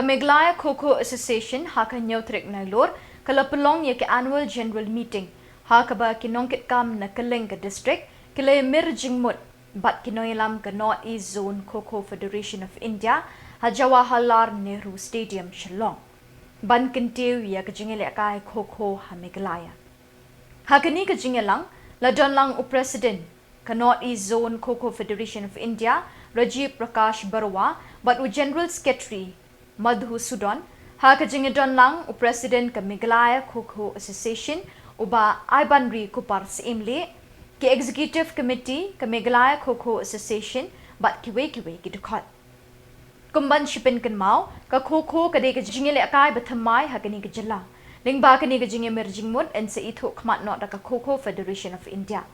Meghalaya Kho-kho Association Nyau tarik Nailur Pynlong ye annual general meeting kaba nongkitkam na kylleng district iamir jingmut bat nongialam North East Zone Kho-kho Federation of India Jawaharlal Nehru Stadium Shillong ban kyntiew ye Jingialehkai Kho-kho Meghalaya kani jingialang la donlang president North East Zone Kho-kho Federation of India Rajib Prakash Baruah but general secretary Madhusudon jingdonlang president Meghalaya Kho-kho Association uba Aibanrikupar Syiemlieh executive committee Meghalaya Kho-kho Association but kiwei dkhot Kumban pynkynmaw Kho-kho Jingialehkai bathymmai kani Jylla Lyngba kani iamir jingmut and Ithuh Khmat not Kho-kho Federation of India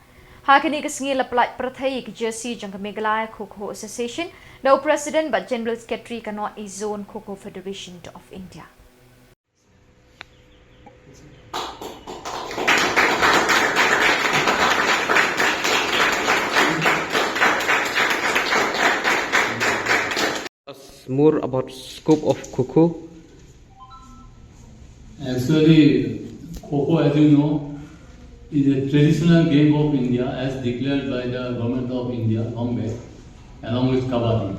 kani Pyllait Pyrthei jersey jang Meghalaya Kho-kho Association no president but general secretary North East Zone Kho-kho Federation of India. More about scope of Kho-kho. Actually, Kho-kho, as you know, is a traditional game of India as declared by the government of India long back, along with kabaddi.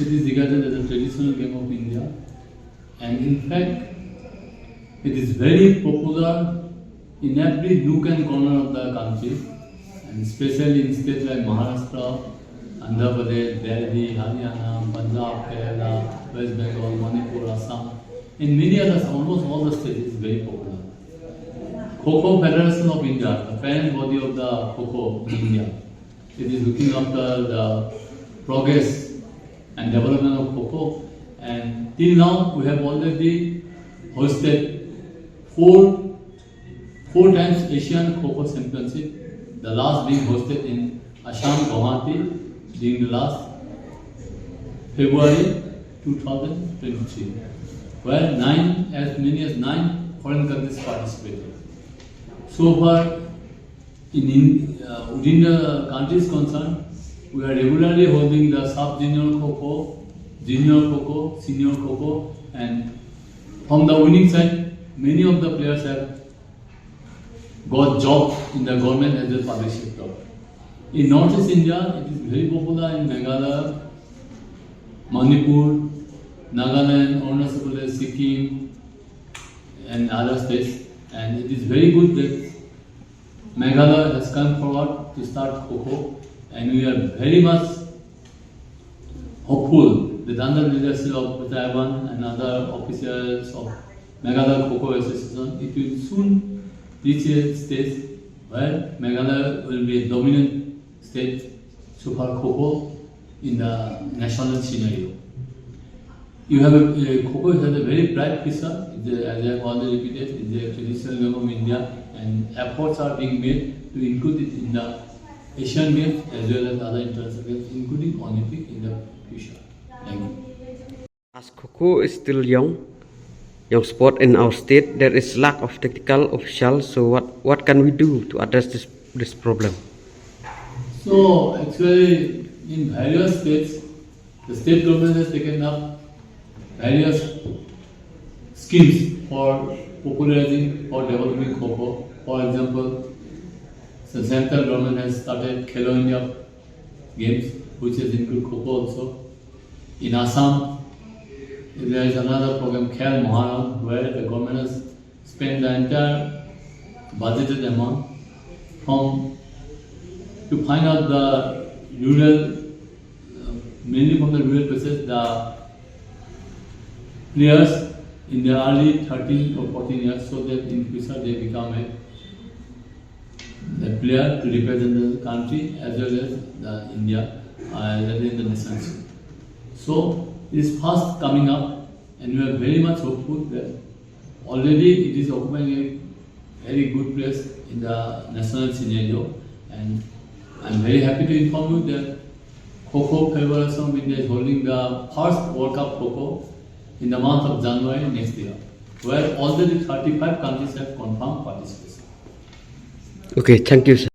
It is regarded as a traditional game of India, and in fact, it is very popular in every nook and corner of the country, and especially in states like Maharashtra, Andhra Pradesh, Delhi, Haryana, Punjab, Kerala, West Bengal, Manipur, Assam. In many others, almost all the states, it is very popular. Kho-kho Federation of India, the parent body of the Kho-kho in India, it is looking after the progress and development of Kho-kho. And till now, we have already hosted four times Asian Kho-kho Championship. The last being hosted in Assam, Guwahati, during the last February 2023, where as many as 9 foreign countries participated. So far, within the countries concerned, we are regularly holding the sub-junior Kho-kho, junior Kho-kho, senior Kho-kho, and from the winning side, many of the players have got jobs in the government as well as public sector. In Northeast India, it is very popular in Meghalaya, Manipur, Nagaland, Arunachal Pradesh, Sikkim, and other states. And it is very good that Meghalaya has come forward to start Kho-kho, and we are very much hopeful that under the leadership of Aiban and other officials of Meghalaya Kho-kho Association, it will soon reach a stage where Meghalaya will be a dominant state super Kho-kho in the national scenario. You have Kho-kho has a very bright future. As I have already repeated, it is a traditional game of India, and efforts are being made to include it in the Asian Games as well as other international games, including Olympic in the future. Thank you. As Kho-kho is still young sport in our state, there is lack of technical officials. So what can we do to address this problem? So actually, in various states, the state government has taken up various schemes for popularizing or developing Kho-kho. For example, the central government has started Khelo India games, which has included Kho-kho also. In Assam, there is another program, Khel Maharam, where the government has spent the entire budgeted amount to find out the rural, mainly from the rural places, the players in their early 13 or 14 years, so that in future they become a player to represent the country as well as the India in the national scene. So it is fast coming up, and we are very much hopeful that already it is occupying a very good place in the national scenario, and I am very happy to inform you that Kho-kho Federation of India is holding the first World Cup Kho-kho in the month of January next year, where already 35 countries have confirmed participation. Okay, thank you, sir.